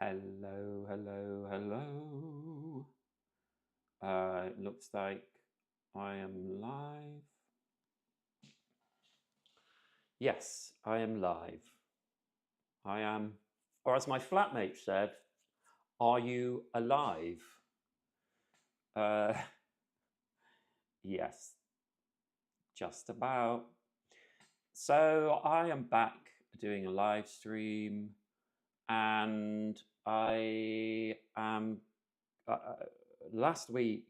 Hello, hello, hello. It looks like I am live. Yes, I am live. I am, or as my flatmate said, are you alive? Uh, yes, just about. So I am back doing a live stream, and I am. Last week,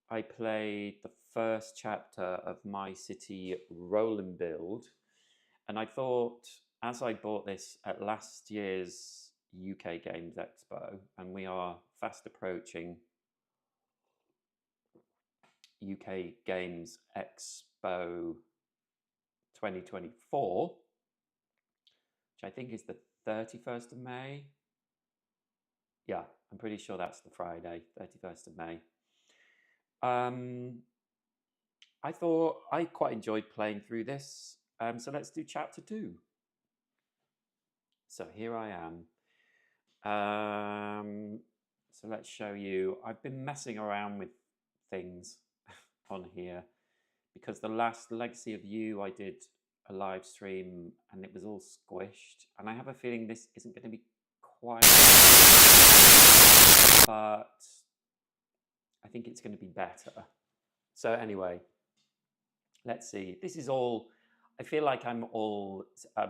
I played the first chapter of My City Roll and Build, and I thought, as I bought this at last year's UK Games Expo, and we are fast approaching UK Games Expo 2024, which I think is the 31st of May. Yeah, I'm pretty sure that's the Friday, 31st of May. I thought I quite enjoyed playing through this, so let's do chapter 2. So here I am. So let's show you. I've been messing around with things on here because the last Legacy of You I did a live stream and it was all squished, and I have a feeling this isn't going to be quite, but I think it's going to be better. So anyway, let's see. This is all, I feel like I'm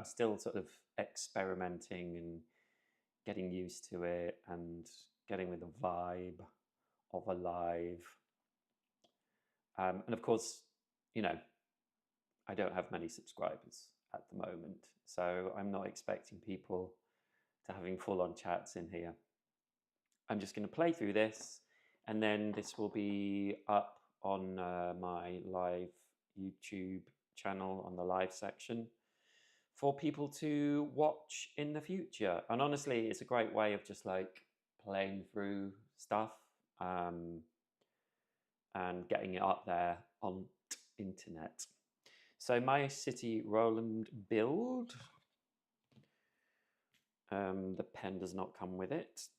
still sort of experimenting and getting used to it and getting with the vibe of a live. And of course, you know, I don't have many subscribers at the moment, so I'm not expecting people to having full-on chats in here. I'm just going to play through this, and then this will be up on my live YouTube channel on the live section for people to watch in the future. And honestly, it's a great way of just like playing through stuff and getting it up there on internet. So My City Roland Build. The pen does not come with it.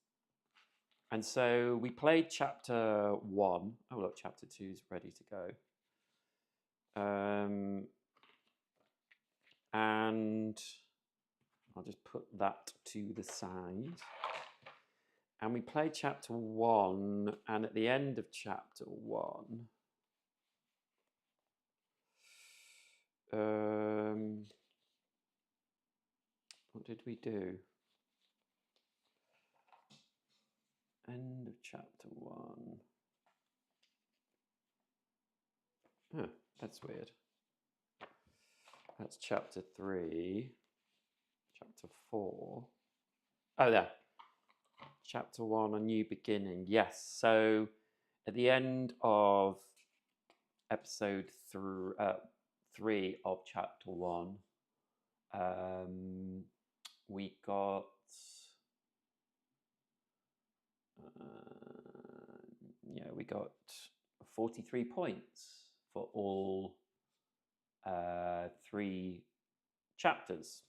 And so we played chapter 1. Oh look, chapter 2 is ready to go. And I'll just put that to the side. And we played chapter 1, and at the end of chapter 1, what did we do? End of chapter 1. Huh, that's weird. That's chapter 3. Chapter 4. Oh, there. Chapter 1, A New Beginning. Yes, so at the end of episode 3 of chapter 1, we got we got 43 points for all 3 chapters.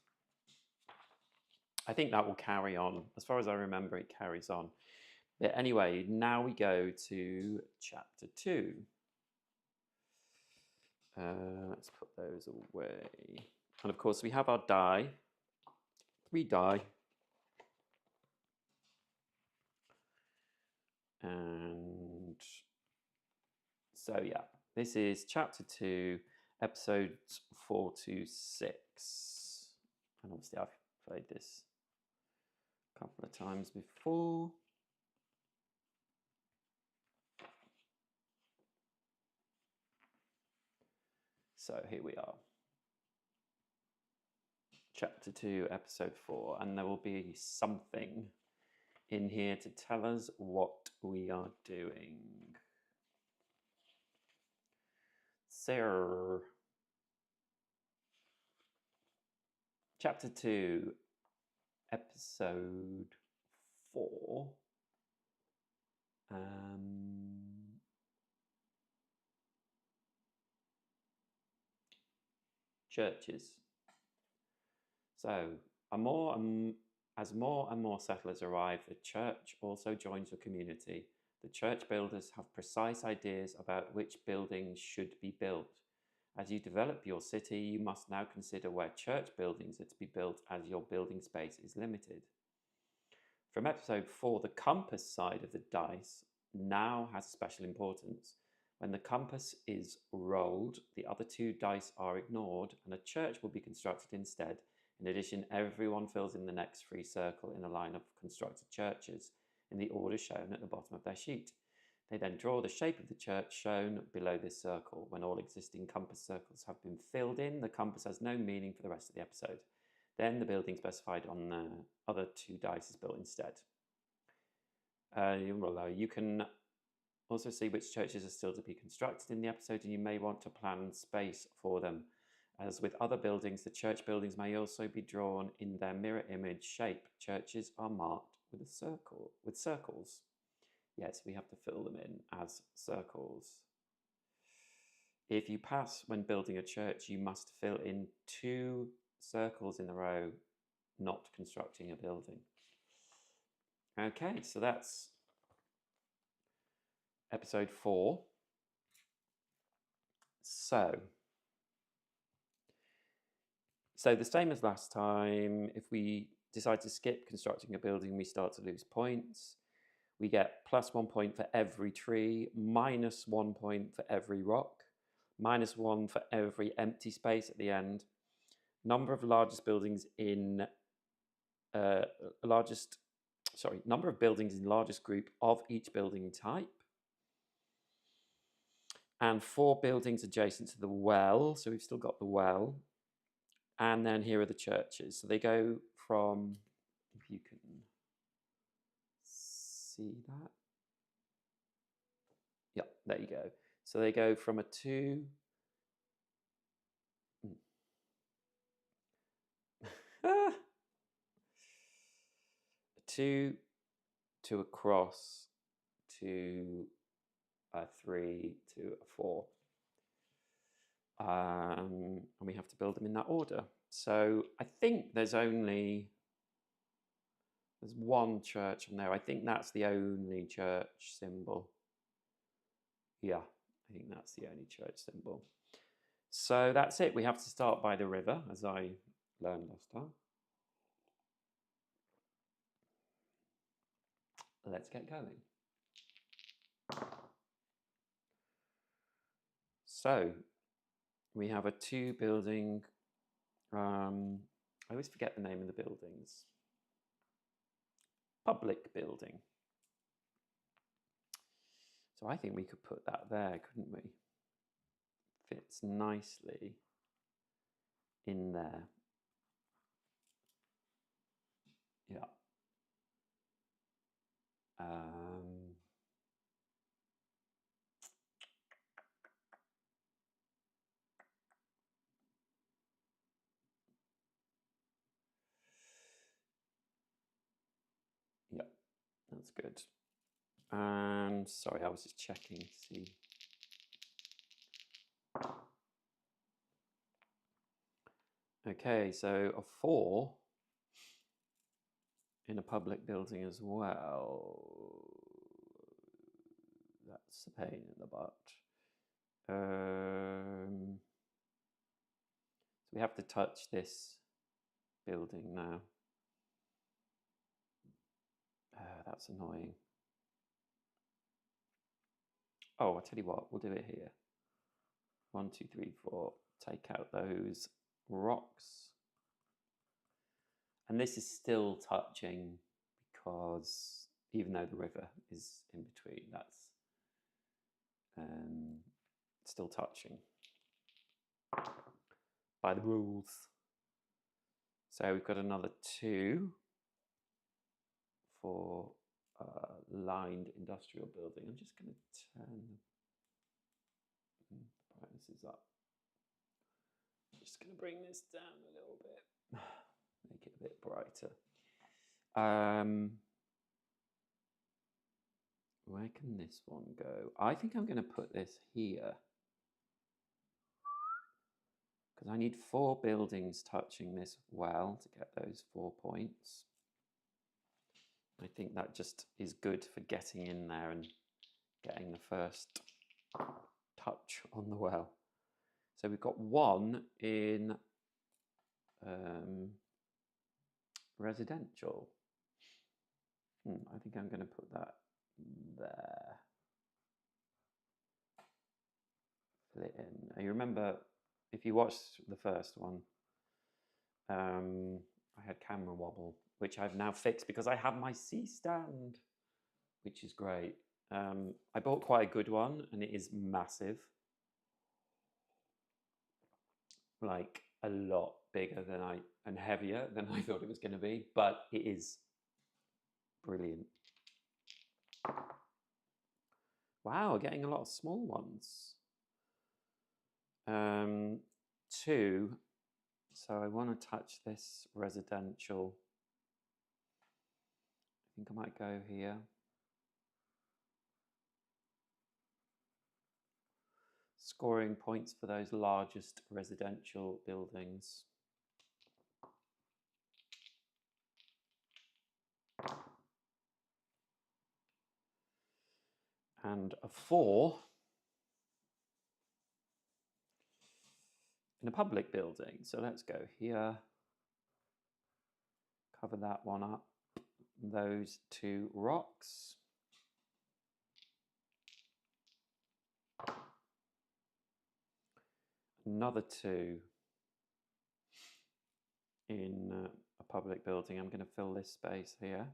I think that will carry on. As far as I remember, it carries on. But anyway, now we go to chapter 2. Let's put those away. And of course, we have our die. 3 die. And so, yeah, this is chapter 2, episodes 4 to 6. And obviously, I've played this a couple of times before. So here we are. Chapter 2, episode 4. And there will be something in here to tell us what we are doing. So, chapter 2, episode 4. Churches. So, Amor As more and more settlers arrive, the church also joins the community. The church builders have precise ideas about which buildings should be built. As you develop your city, you must now consider where church buildings are to be built, as your building space is limited. From episode 4, the compass side of the dice now has special importance. When the compass is rolled, the other 2 dice are ignored and a church will be constructed instead. In addition, everyone fills in the next free circle in a line of constructed churches in the order shown at the bottom of their sheet. They then draw the shape of the church shown below this circle. When all existing compass circles have been filled in, the compass has no meaning for the rest of the episode. Then the building specified on the other 2 dice is built instead. You can also see which churches are still to be constructed in the episode, and you may want to plan space for them. As with other buildings, the church buildings may also be drawn in their mirror image shape. Churches are marked with circles. Yes, we have to fill them in as circles. If you pass when building a church, you must fill in 2 circles in a row, not constructing a building. Okay, so that's episode 4. So the same as last time, if we decide to skip constructing a building, we start to lose points. We get +1 point for every tree, -1 point for every rock, -1 for every empty space at the end. Number of buildings in largest group of each building type. And 4 buildings adjacent to the well, so we've still got the well. And then here are the churches. So they go from, if you can see that. Yeah, there you go. So they go from a 2. A 2 to a cross to a 3 to a 4. And we have to build them in that order. So I think there's one church on there. I think that's the only church symbol. Yeah, I think that's the only church symbol. So that's it. We have to start by the river, as I learned last time. Let's get going. So we have a 2 building. I always forget the name of the buildings. Public building. So I think we could put that there, couldn't we? Fits nicely in there. Yeah. Yeah, that's good. And sorry, I was just checking to see. Okay, so a 4 in a public building as well. That's a pain in the butt. So we have to touch this building now. That's annoying. Oh, I'll tell you what, we'll do it here. 1, 2, 3, 4. Take out those rocks. And this is still touching because even though the river is in between, that's still touching by the rules. So we've got another 2 for lined industrial building. I'm just going to turn the brightnesses up. I'm just going to bring this down a little bit, make it a bit brighter. Where can this one go? I think I'm going to put this here because I need 4 buildings touching this well to get those 4 points. I think that just is good for getting in there and getting the first touch on the well. So we've got one in residential. I think I'm going to put that there. Fill it in. You remember, if you watched the first one, I had camera wobble, which I've now fixed because I have my C-stand, which is great. I bought quite a good one, and it is massive. Like a lot bigger than and heavier than I thought it was going to be, but it is brilliant. Wow, getting a lot of small ones. 2. So I want to touch this residential. I think I might go here. Scoring points for those largest residential buildings. And a 4 in a public building. So let's go here. Cover that one up. Those 2 rocks. Another 2 in a public building. I'm going to fill this space here.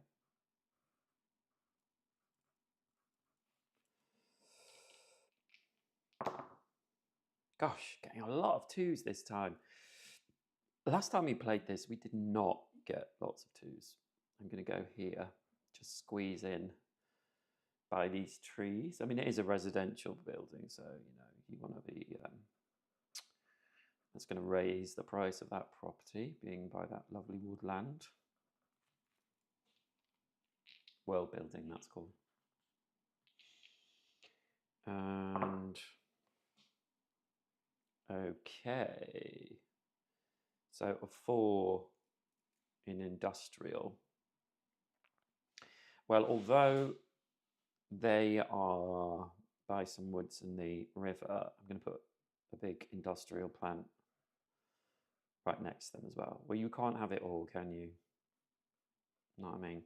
Gosh, getting a lot of 2s this time. Last time we played this, we did not get lots of 2s. I'm going to go here, just squeeze in by these trees. I mean, it is a residential building, so, you want to be... that's going to raise the price of that property, being by that lovely woodland. World building, that's called. And... okay. So a 4 in industrial. Well, although they are by some woods in the river, I'm going to put a big industrial plant right next to them as well. Well, you can't have it all, can you? Know what I mean?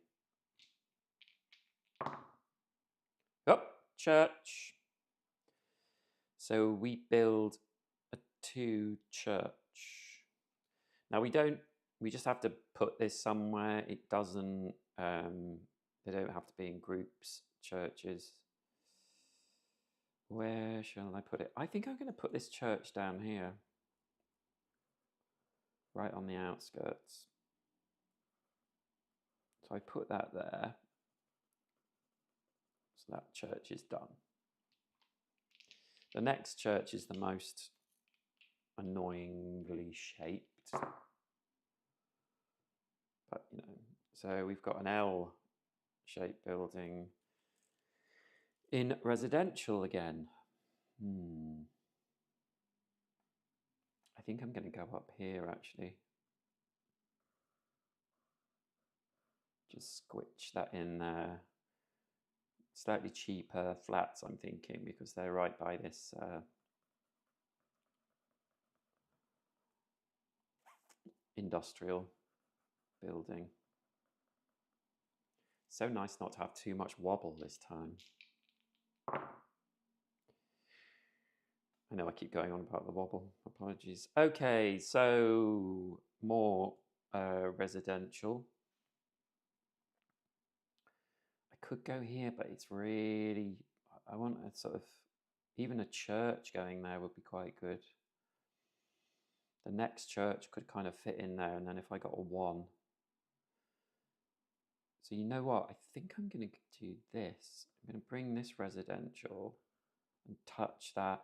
Oh, church. So we build a 2 church. Now we just have to put this somewhere. It doesn't, they don't have to be in groups, churches. Where shall I put it? I think I'm going to put this church down here. Right on the outskirts. So I put that there. So that church is done. The next church is the most annoyingly shaped. But, so we've got an L-shaped building in residential again. I think I'm going to go up here, actually. Just squitch that in there. Slightly cheaper flats, I'm thinking, because they're right by this industrial building. So nice not to have too much wobble this time. I know I keep going on about the wobble. Apologies. Okay, so more residential. I could go here, but it's really... I want a sort of... even a church going there would be quite good. The next church could kind of fit in there, and then if I got a 1... So you know what? I think I'm going to do this. I'm going to bring this residential and touch that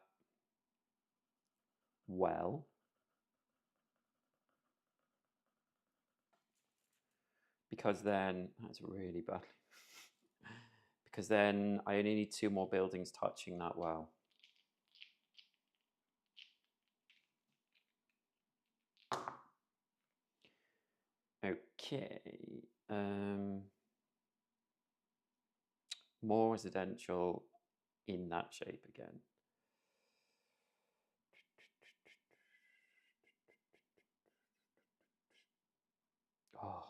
well. Because then, that's really bad. Because then I only need 2 more buildings touching that well. Okay. more residential in that shape again. Oh,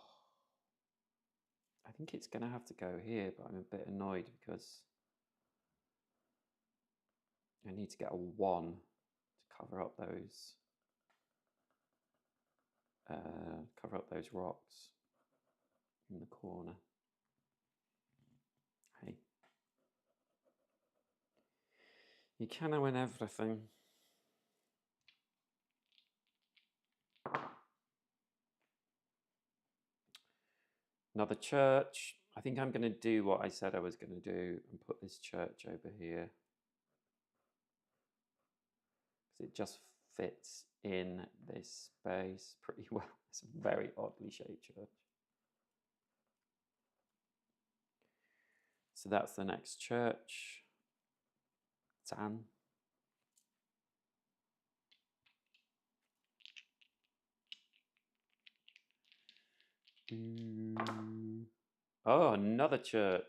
I think it's going to have to go here, but I'm a bit annoyed because I need to get a 1 to cover up those rocks in the corner. Hey, you can win everything. Another church. I think I'm going to do what I said I was going to do and put this church over here, because it just fits in this space pretty well. It's a very oddly shaped church. So that's the next church. Tan. Oh, another church.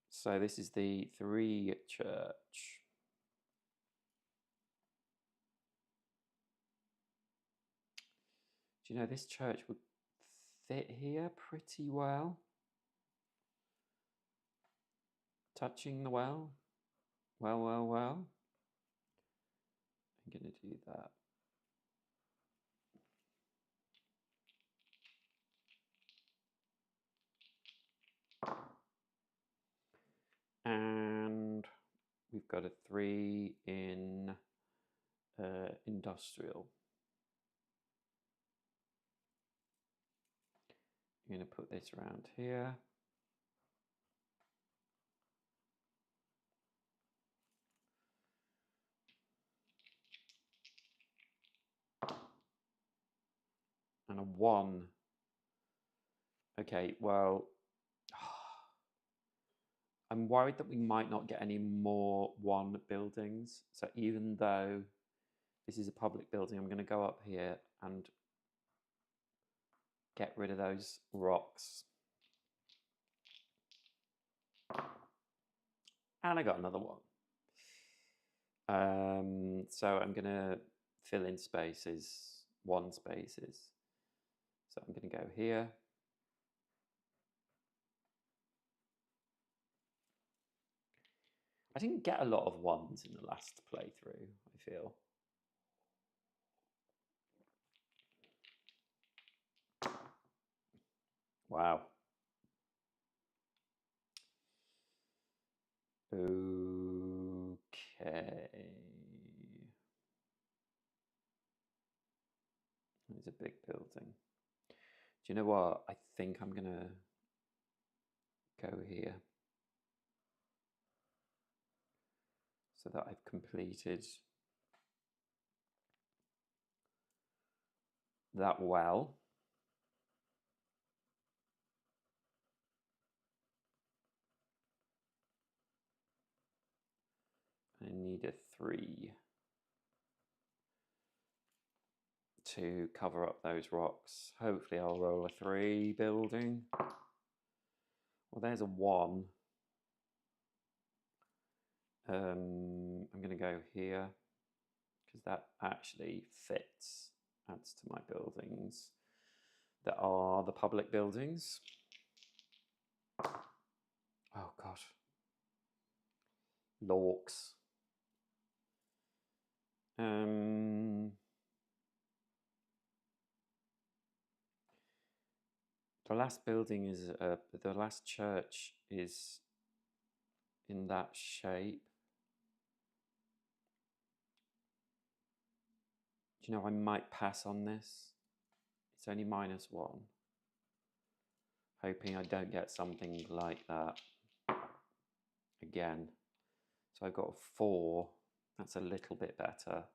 So this is the 3 church. Do you know this church would fit here pretty well? Touching the well. Well. I'm going to do that. And we've got a 3 in industrial. I'm going to put this around here. And a 1. Okay, well, I'm worried that we might not get any more 1 buildings. So even though this is a public building, I'm going to go up here and get rid of those rocks. And I got another 1. So I'm going to fill in spaces, 1 spaces. So I'm going to go here. I didn't get a lot of 1s in the last playthrough, I feel. Wow. Okay. It's a big building. Do you know what? I think I'm going to go here, so that I've completed that well. I need a 3 to cover up those rocks. Hopefully I'll roll a 3 building. Well, there's a 1. I'm going to go here, because that actually fits, adds to my buildings that are the public buildings. Oh God. Lorks. The last building is, the last church is in that shape. Do you know, I might pass on this. It's only -1. Hoping I don't get something like that again. So I've got a 4. That's a little bit better.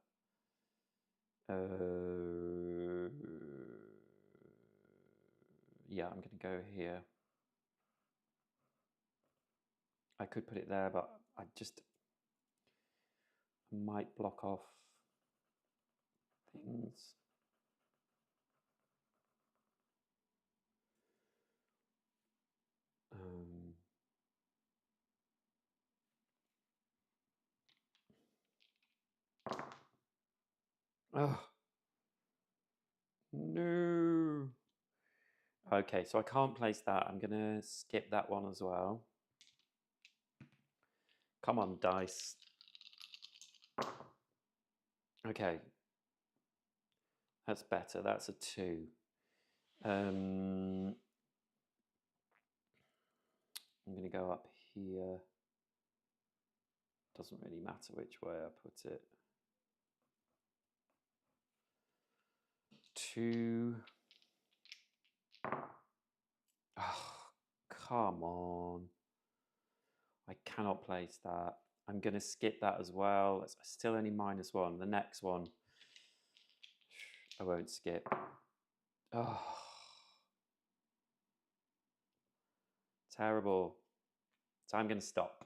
Yeah, I'm going to go here. I could put it there, but I might block off things. Oh, no. Okay, so I can't place that. I'm going to skip that one as well. Come on, dice. Okay. That's better. That's a 2. I'm going to go up here. Doesn't really matter which way I put it. 2. Oh, come on. I cannot place that. I'm going to skip that as well. It's still only -1. The next one, I won't skip. Oh, terrible. So I'm going to stop.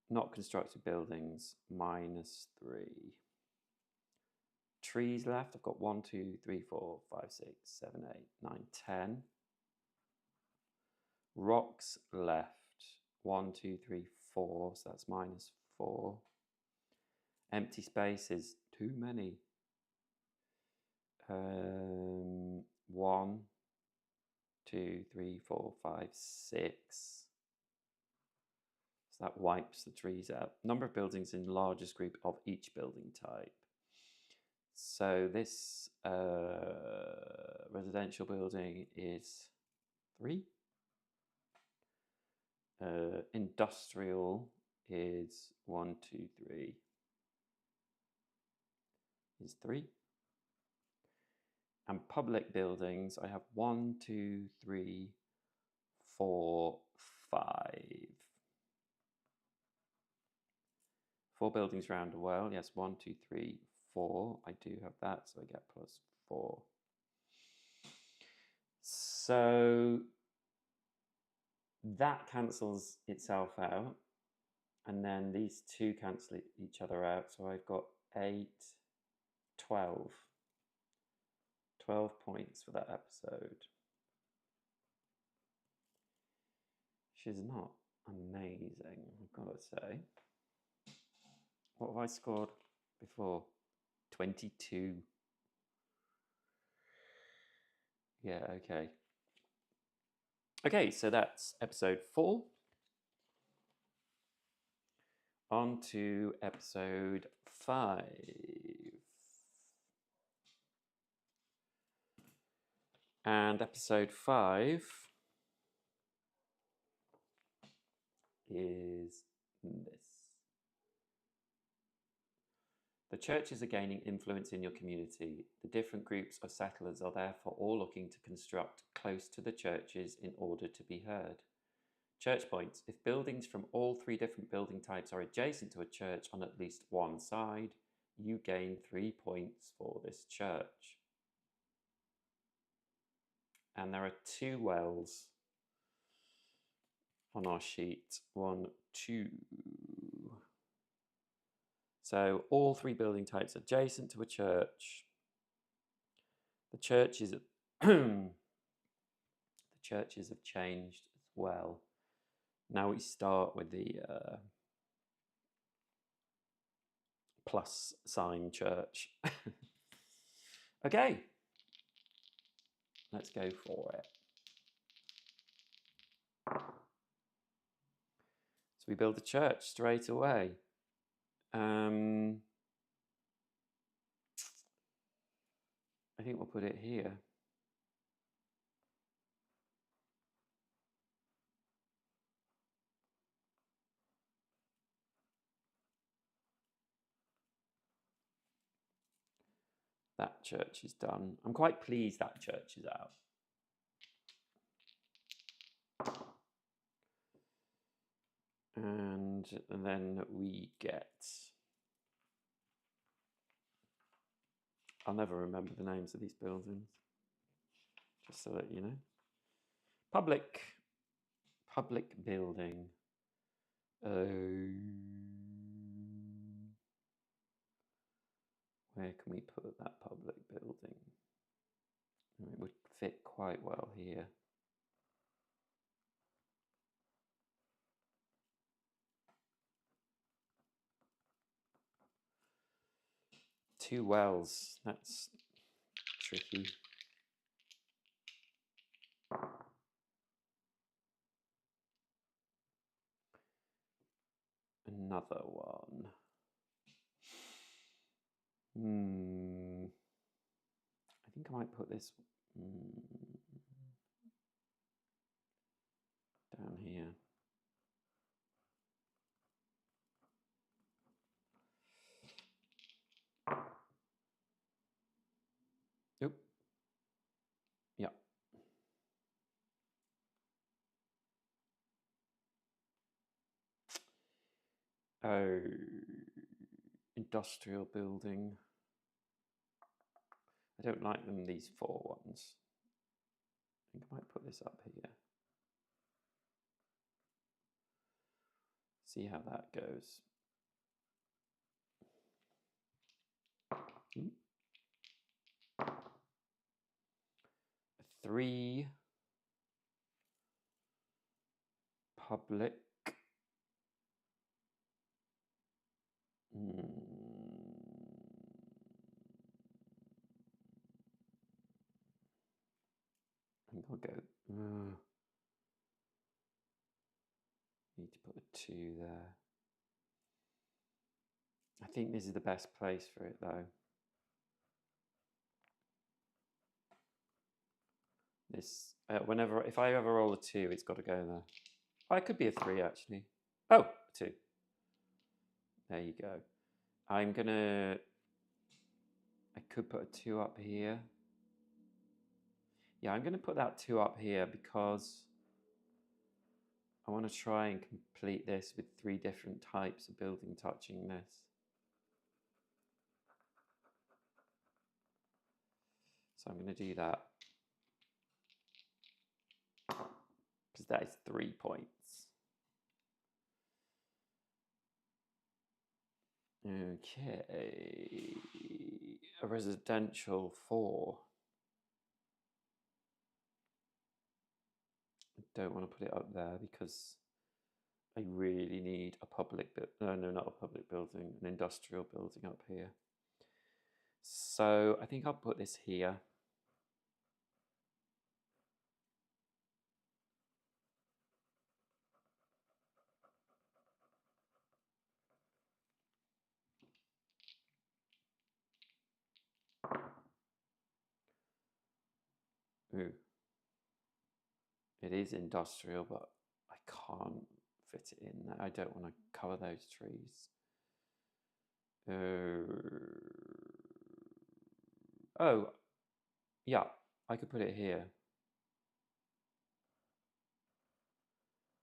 Not constructed buildings, -3. Trees left, I've got 1, 2, 3, 4, 5, 6, 7, 8, 9, 10. Rocks left, 1, 2, 3, 4, so that's -4. Empty spaces, too many. 1, 2, 3, 4, 5, 6. So that wipes the trees out. Number of buildings in largest group of each building type. So this residential building is 3. Industrial is 1, 2, 3. Is 3. And public buildings, I have 1, 2, 3, 4, 5. 4 buildings round a well. Yes, 1, 2, 3, 4. I do have that, so I get +4. So that cancels itself out. And then these 2 cancel each other out. So I've got 8, 12. 12 points for that episode. She's not amazing, I've got to say. What have I scored before? 22. Yeah, okay. Okay, so that's episode 4. On to episode 5. And episode 5 is this. The churches are gaining influence in your community. The different groups of settlers are therefore all looking to construct close to the churches in order to be heard. Church points. If buildings from all 3 different building types are adjacent to a church on at least one side, you gain 3 points for this church. And there are 2 wells on our sheet. 1, 2. So all 3 building types adjacent to a church. The churches the churches have changed as well. Now we start with the plus sign church. Okay, let's go for it. So we build a church straight away. I think we'll put it here. That church is done. I'm quite pleased that church is out. And then we get... I'll never remember the names of these buildings, just so that you know. Public building. Where can we put that public building? It would fit quite well here. 2 wells. That's tricky. Another one. I think I might put this down here. Oop. Yeah. Oh, industrial building. I don't like them, these 4 ones. I think I might put this up here. See how that goes. Ooh. 3 public. I think I'll go. Need to put a 2 there. I think this is the best place for it, though. This if I ever roll a 2, it's got to go there. Oh, it could be a 3 actually. Oh, 2. There you go. I could put a 2 up here. Yeah, I'm gonna put that 2 up here because I want to try and complete this with 3 different types of building touching this. So I'm going to do that. Because that is 3 points. Okay. A residential 4. I don't want to put it up there because I really need a public no, not a public building, an industrial building up here. So I think I'll put this here. Ooh. It is industrial, but I can't fit it in there. I don't want to cover those trees. Oh, yeah, I could put it here.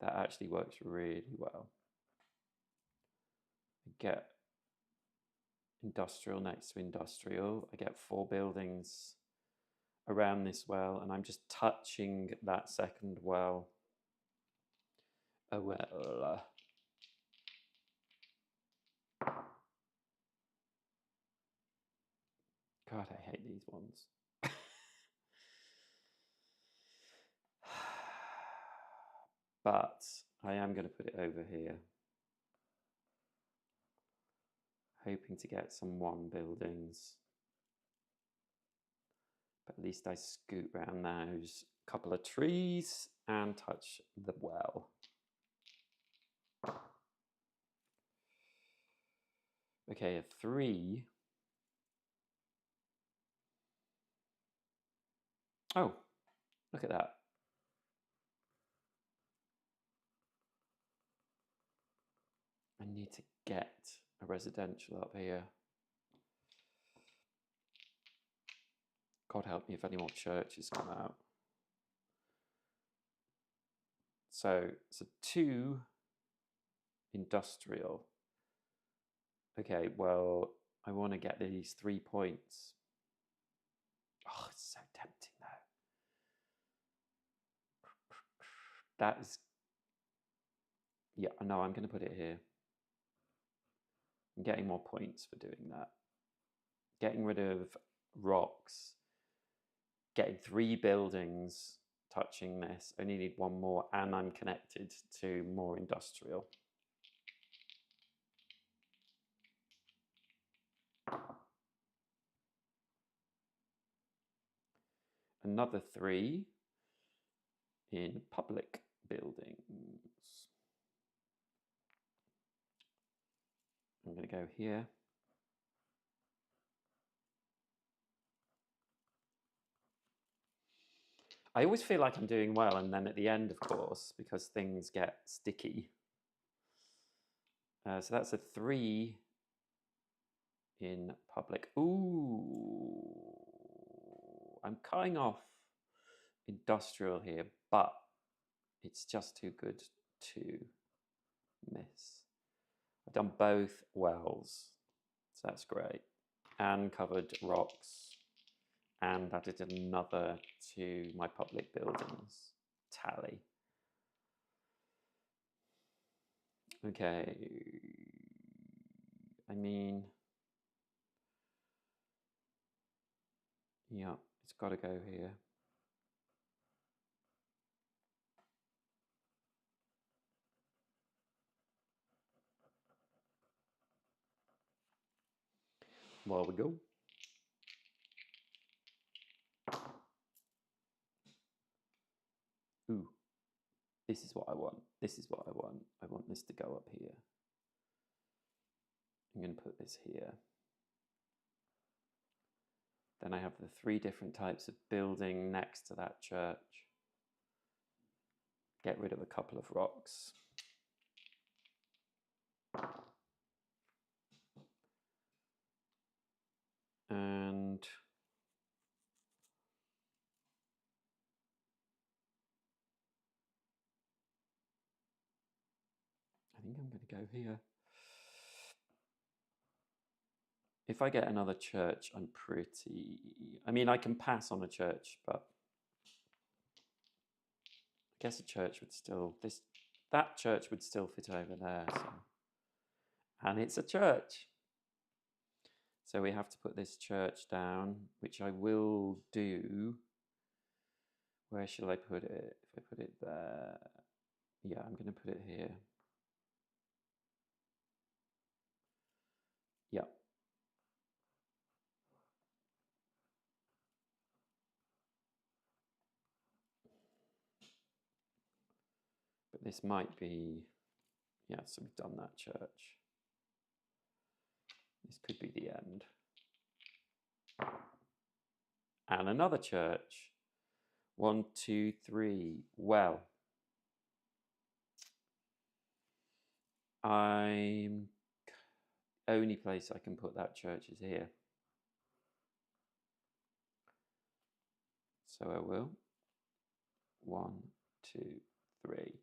That actually works really well. I get industrial next to industrial. I get 4 buildings around this well, and I'm just touching that second well. A well. God, I hate these ones. But I am going to put it over here. Hoping to get some 1 buildings. But at least I scoot round those couple of trees and touch the well. Okay, a 3. Oh, look at that. I need to get a residential up here. God help me if any more churches come out. So 2 industrial. Okay, well, I want to get these 3 points. Oh, it's so tempting though. That is, yeah, no, I'm going to put it here. I'm getting more points for doing that. Getting rid of rocks. Getting 3 buildings touching this. I only need 1 more, and I'm connected to more industrial. another 3 in public buildings. I'm going to go here. I always feel like I'm doing well, and then at the end, of course, because things get sticky. So that's a 3 in public. Ooh, I'm cutting off industrial here, but it's just too good to miss. I've done both wells, so that's great, and covered rocks, and added another to my public buildings tally. Okay, I mean, yeah, it's got to go here. While we go. Ooh, this is what I want. This is what I want. I want this to go up here. I'm going to put this here. Then I have the 3 different types of building next to that church. Get rid of a couple of rocks. And I think I'm going to go here. If I get another church, I'm pretty... I mean, I can pass on a church, but I guess a church would still... That church would still fit over there. So. And it's a church. So we have to put this church down, which I will do. Where shall I put it? If I put it there... Yeah, I'm going to put it here. Yeah. But this might be... Yeah, so we've done that church. This could be the end. And another church. 1, 2, 3. Well, only place I can put that church is here. So I will. 1, 2, 3.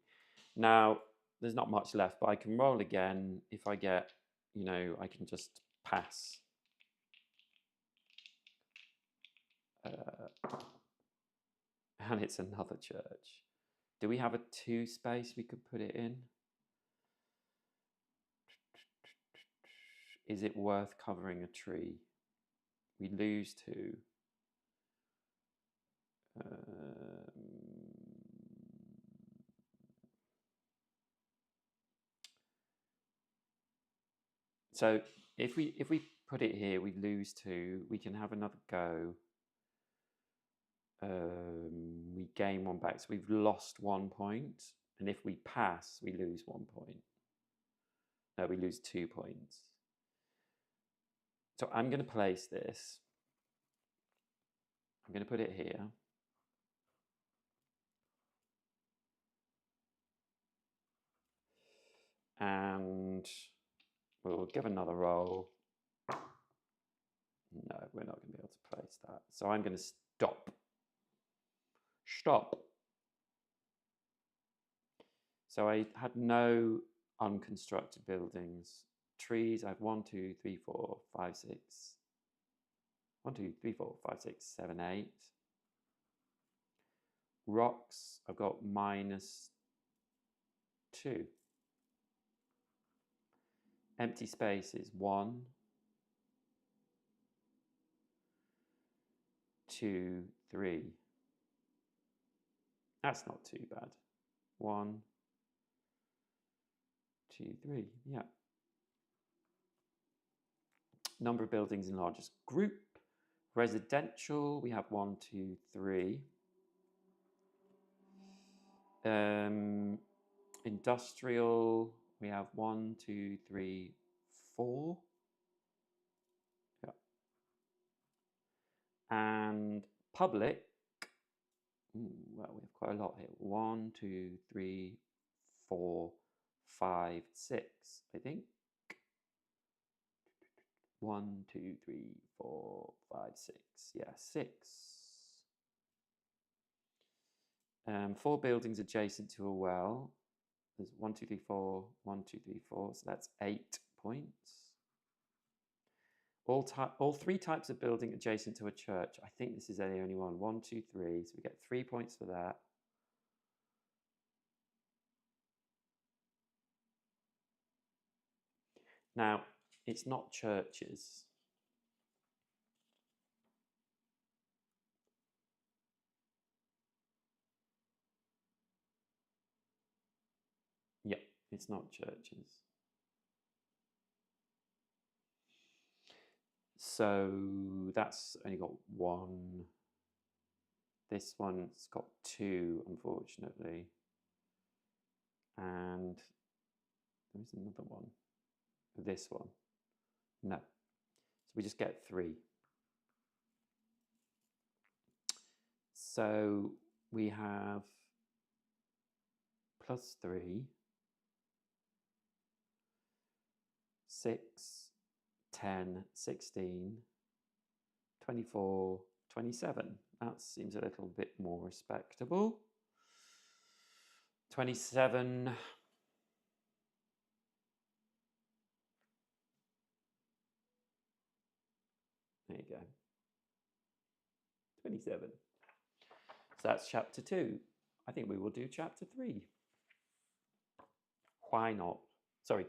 Now, there's not much left, but I can roll again. If I get, you know, I can just pass. And it's another church. Do we have a 2 space we could put it in? Is it worth covering a tree? We lose 2. So if we put it here, we lose 2. We can have another go. We gain 1 back, so we've lost 1 point. And if we pass, we lose 1 point. No, we lose 2 points. So I'm going to place this. I'm going to put it here. And we'll give another roll. No, we're not going to be able to place that. So I'm going to stop. Stop. So I had no unconstructed buildings. Trees, I have 1, 2, 3, 4, 5, 6. 1, 2, 3, 4, 5, 6, 7, 8. Rocks, I've got -2. Empty space is 1, 2, 3. That's not too bad. 1, 2, 3. Yeah. Number of buildings in largest group. Residential, we have 1, 2, 3. Industrial, we have 1, 2, 3, 4. Yeah. And public, well, we have quite a lot here. 1, 2, 3, 4, 5, 6, I think. 1, 2, 3, 4, 5, 6. Yeah, 6. 4 buildings adjacent to a well. There's 1, 2, 3, 4, 1, 2, 3, 4. So that's 8 points. All 3 types of building adjacent to a church. I think this is the only one. 1, 2, 3. So we get 3 points for that. Now, it's not churches. Yeah, it's not churches. So that's only got 1. This one's got 2, unfortunately. And there's another one. This one. No. So we just get 3. So we have +3, 6, 10, 16, 24, 27. That seems a little bit more respectable. 27. There you go. 27. So that's chapter 2. I think we will do chapter 3. Why not? Sorry,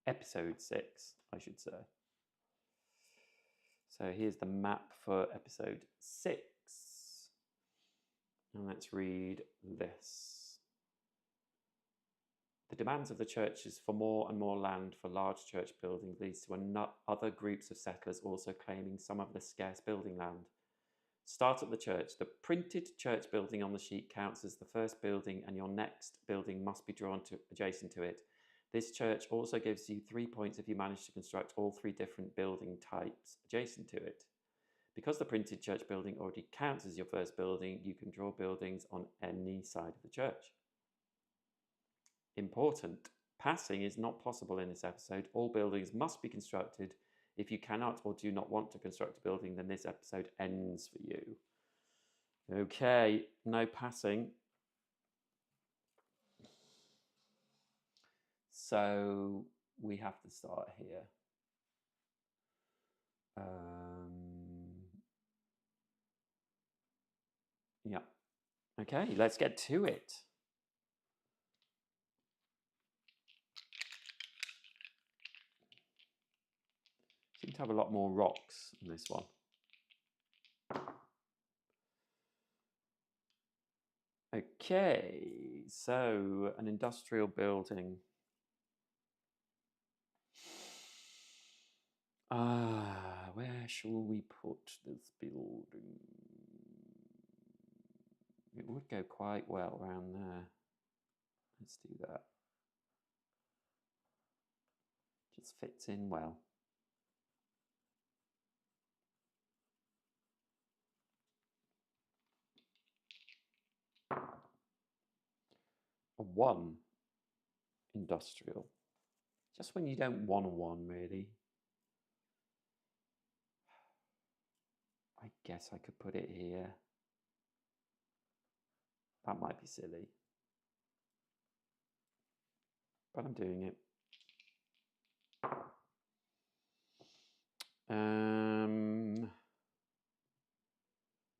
episode 6, I should say. So here's the map for episode 6. And let's read this. The demands of the churches for more and more land for large church buildings leads to other groups of settlers also claiming some of the scarce building land. Start at the church. The printed church building on the sheet counts as the first building, and your next building must be drawn adjacent to it. This church also gives you 3 points if you manage to construct all 3 different building types adjacent to it. Because the printed church building already counts as your first building, you can draw buildings on any side of the church. Important. Passing is not possible in this episode. All buildings must be constructed. If you cannot or do not want to construct a building, then this episode ends for you. Okay, no passing. So we have to start here. Yeah. Okay, let's get to it. Seem to have a lot more rocks in this one. Okay, so an industrial building. Where shall we put this building? It would go quite well around there. Let's do that. Just fits in well. A 1 industrial. Just when you don't want a 1, really. I guess I could put it here. That might be silly. But I'm doing it.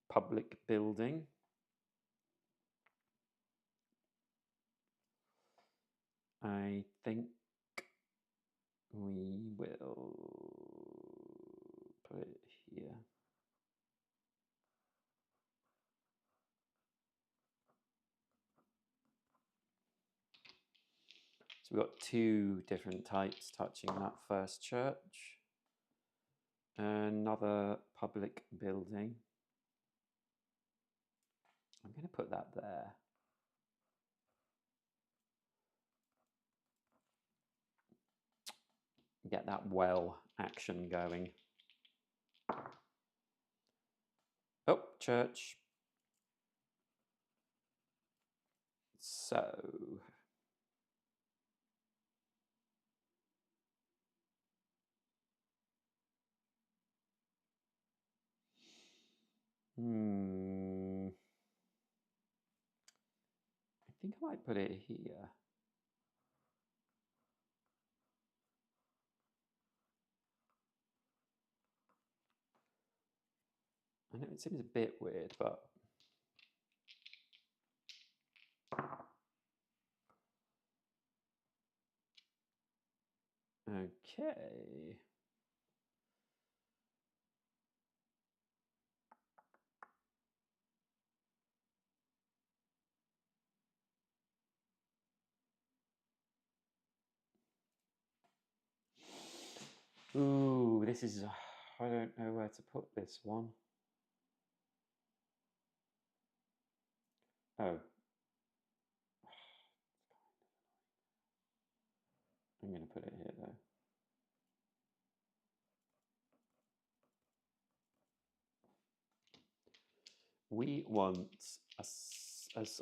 Public building. I think we will put it here. So we've got 2 different types touching that first church. Another public building. I'm going to put that there. Get that well action going. Oh, church. So I think I might put it here. I know it seems a bit weird, but okay. Ooh, this is, I don't know where to put this one. Oh. I'm going to put it here though. We want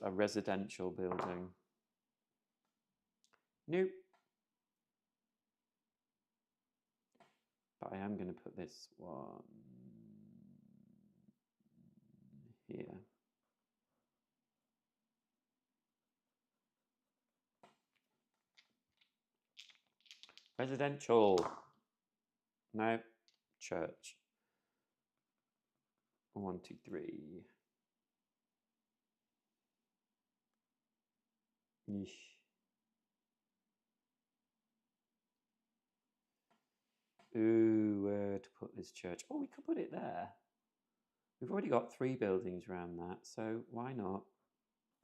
a residential building. Nope. But I am going to put this one here. Residential. No. Church. 1, 2, 3. Yeesh. Ooh, where to put this church? Oh, we could put it there. We've already got 3 buildings around that, so why not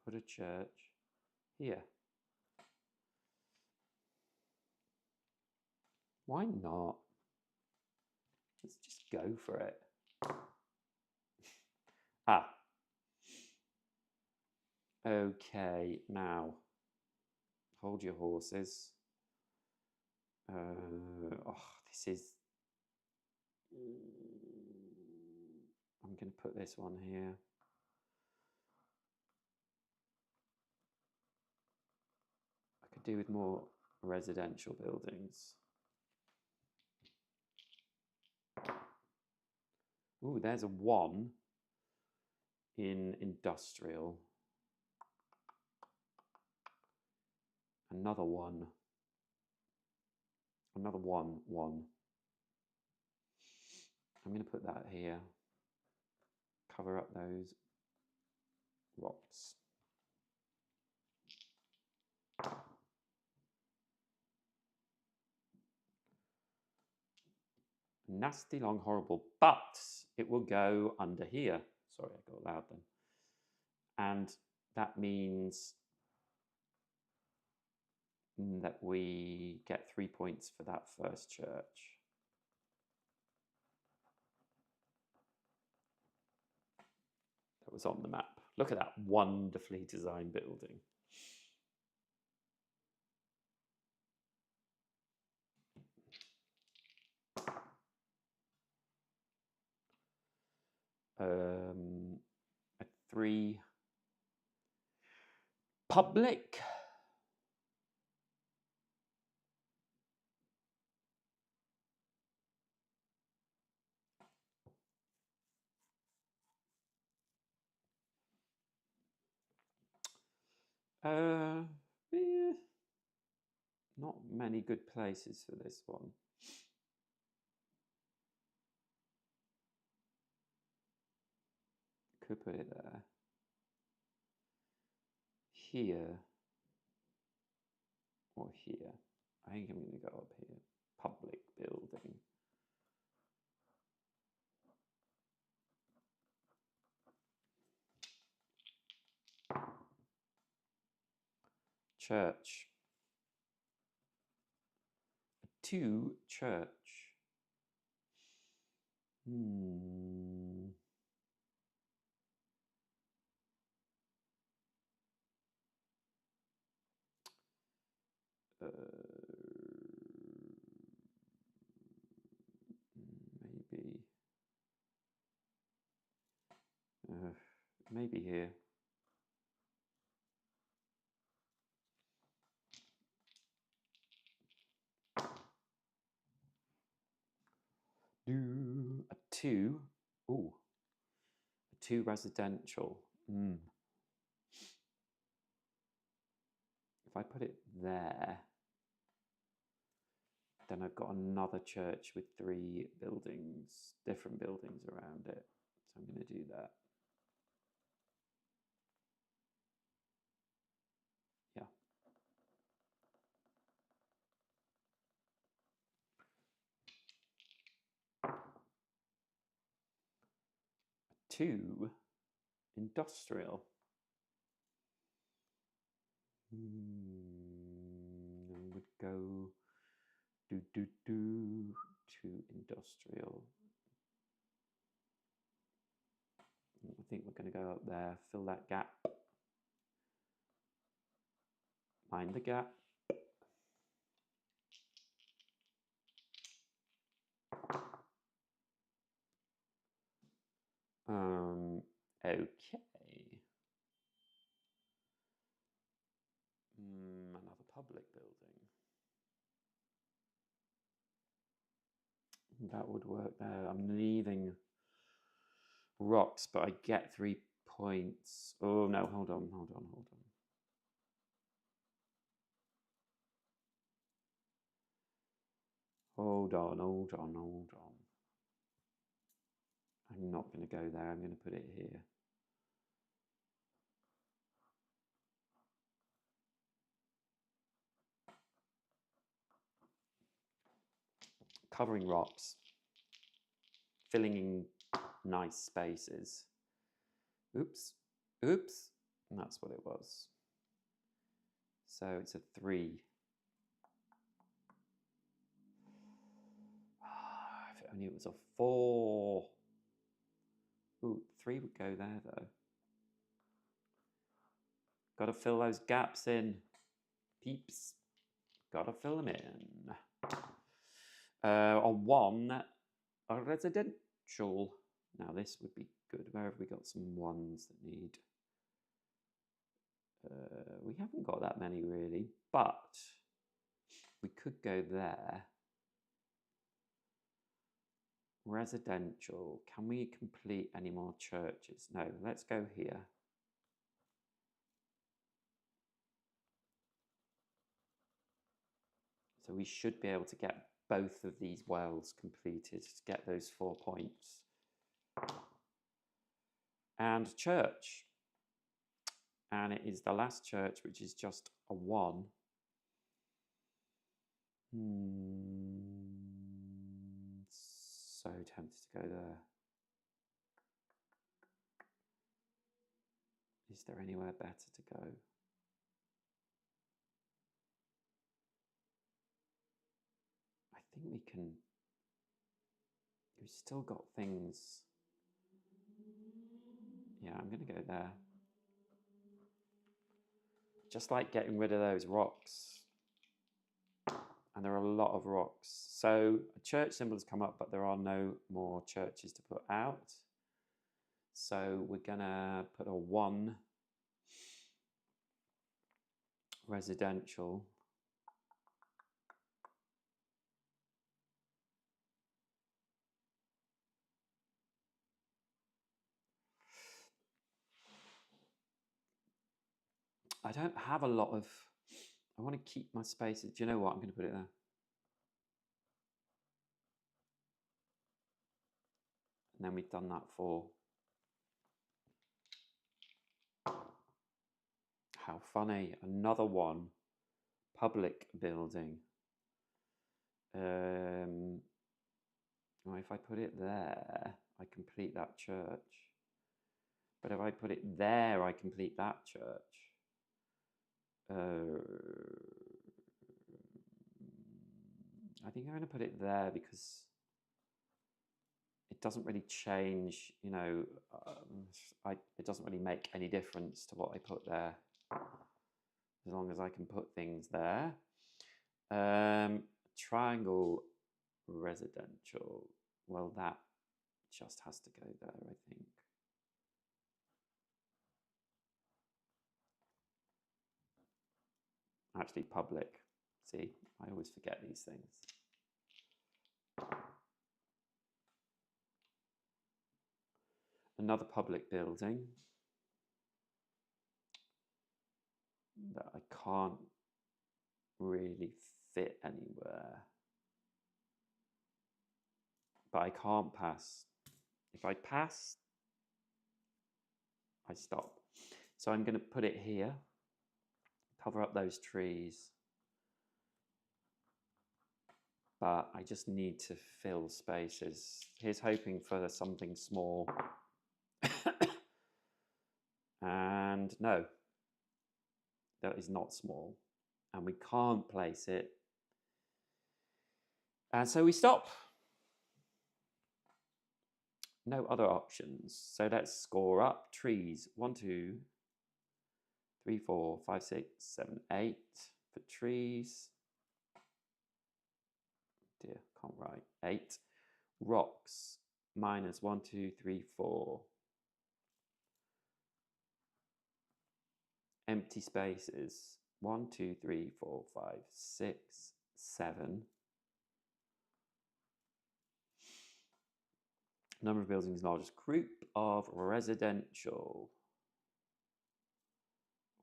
put a church here? Why not? Let's just go for it. Ah. Okay, now, hold your horses. Oh, this is... I'm going to put this one here. I could do with more residential buildings. Ooh, there's a 1 in industrial. Another 1. Another 1, 1. I'm going to put that here. Cover up those rocks. Nasty, long, horrible, but it will go under here. Sorry, I got loud then. And that means that we get 3 points for that first church. That was on the map. Look at that wonderfully designed building. A 3 public. Yeah. Not many good places for this one. Could put it there. Here. Or here. I think I'm going to go up here. Public building. Church. 2 church. Hmm. Maybe. Maybe here. A 2. Ooh. A 2 residential. If I put it there, then I've got another church with 3 buildings, different buildings around it. So I'm going to do that. Yeah. 2 industrial. I would go to industrial. I think we're going to go up there, fill that gap. Mind the gap. Okay. Another public building. That would work there. I'm leaving rocks, but I get 3 points. Oh no, hold on. Hold on. I'm not going to go there. I'm going to put it here. Covering rocks. Filling in nice spaces. Oops. And that's what it was. So it's a 3. If only it was a 4. Ooh, 3 would go there though. Got to fill those gaps in, peeps. Got to fill them in. A 1, a residential. Now this would be good. Where have we got some 1s that need? We haven't got that many really, but we could go there. Residential. Can we complete any more churches? No, let's go here. So we should be able to get both of these wells completed to get those 4 points. And church. And it is the last church, which is just a 1. So tempted to go there. Is there anywhere better to go? I think we can. We've still got things. Yeah, I'm going to go there. Just like getting rid of those rocks. And there are a lot of rocks. So a church symbol has come up, but there are no more churches to put out. So we're going to put a 1 residential. I don't have a lot of. I want to keep my spaces. Do you know what? I'm going to put it there. And then we've done that for. How funny. Another 1. Public building. Well, if I put it there, I complete that church. But if I put it there, I complete that church. I think I'm going to put it there because it it doesn't really change, you know, it doesn't really make any difference to what I put there, as long as I can put things there. Triangle residential, well, that just has to go there, I think. Actually, public. See, I always forget these things. Another public building that I can't really fit anywhere. But I can't pass. If I pass, I stop. So I'm going to put it here, cover up those trees. But I just need to fill spaces. Here's hoping for something small. And no, that is not small. And we can't place it. And so we stop. No other options. So let's score up. Trees. 1, 2, 3, 4, 5, 6, 7, 8 for trees. Dear, can't write. 8. Rocks. Minus 1, 2, 3, 4. Empty spaces. 1, 2, 3, 4, 5, 6, 7. Number of buildings largest. Group of residential.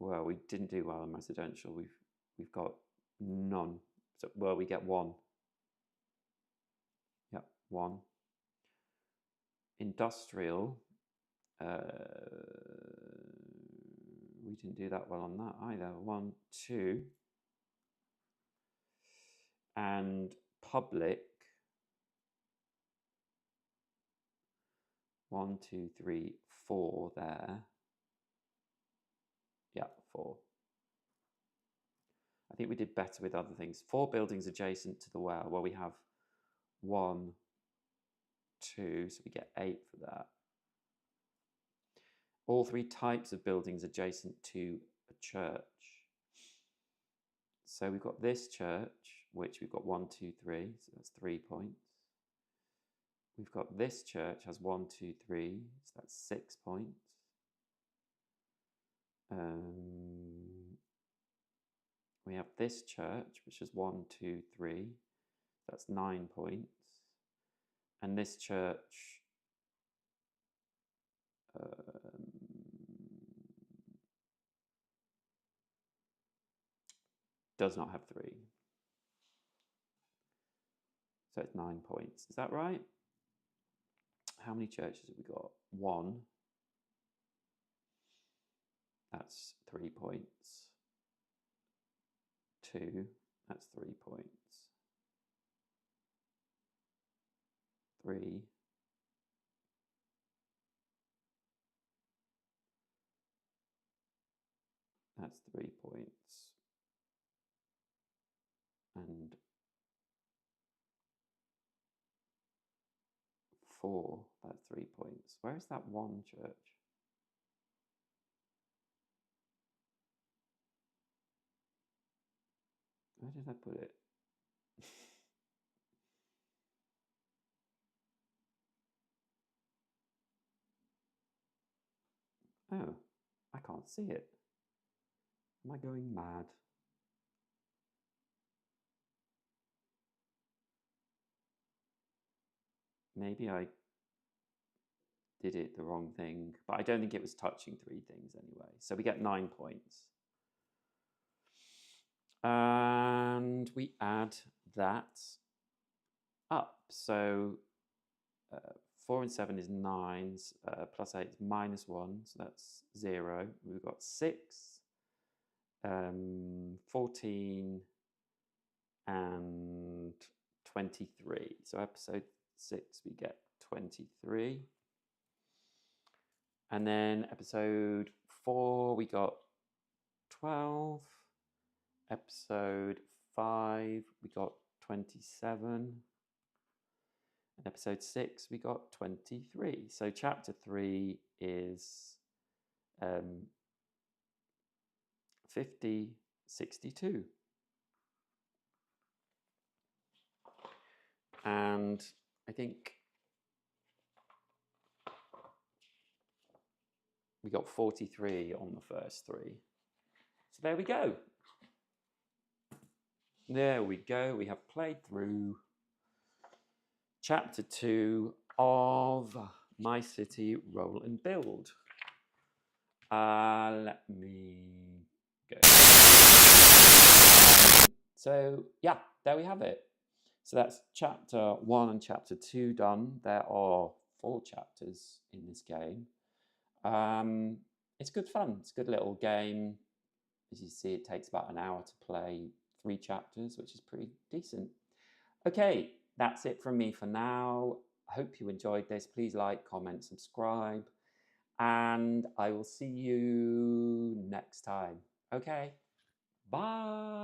Well, we didn't do well in residential. We've got none. So, well, we get 1. Yep, 1. Industrial. We didn't do that well on that either. 1, 2. And public. 1, 2, 3, 4 there. Yeah, 4. I think we did better with other things. 4 buildings adjacent to the well. Well, we have 1, 2, so we get 8 for that. All 3 types of buildings adjacent to a church. So we've got this church, which we've got 1, 2, 3, so that's 3 points. We've got this church has 1, 2, 3, so that's 6 points. We have this church, which is 1, 2, 3, that's 9 points. And this church does not have 3. So it's 9 points. Is that right? How many churches have we got? 1. That's 3 points. 2. That's 3 points. 3. That's 3 points. And 4, that's 3 points. Where is that 1 church? Where did I put it? Oh, I can't see it. Am I going mad? Maybe I did it the wrong thing, but I don't think it was touching 3 things anyway. So we get 9 points. And we add that up. So 4 and 7 is 9, plus 8 is minus 1, so that's 0. We've got 6, 14, and 23. So episode 6, we get 23. And then episode 4, we got 12. Episode 5, we got 27. In episode 6, we got 23. So chapter 3 is 5062. And I think we got 43 on the first 3. So there we go. There we go. We have played through chapter 2 of My City Roll and Build. Let me go. So yeah, there we have it. So that's chapter 1 and chapter 2 done. There are 4 chapters in this game. It's good fun. It's a good little game. As you see, it takes about an hour to play 3 chapters, which is pretty decent. Okay, that's it from me for now. I hope you enjoyed this. Please like, comment, subscribe, and I will see you next time. Okay, bye.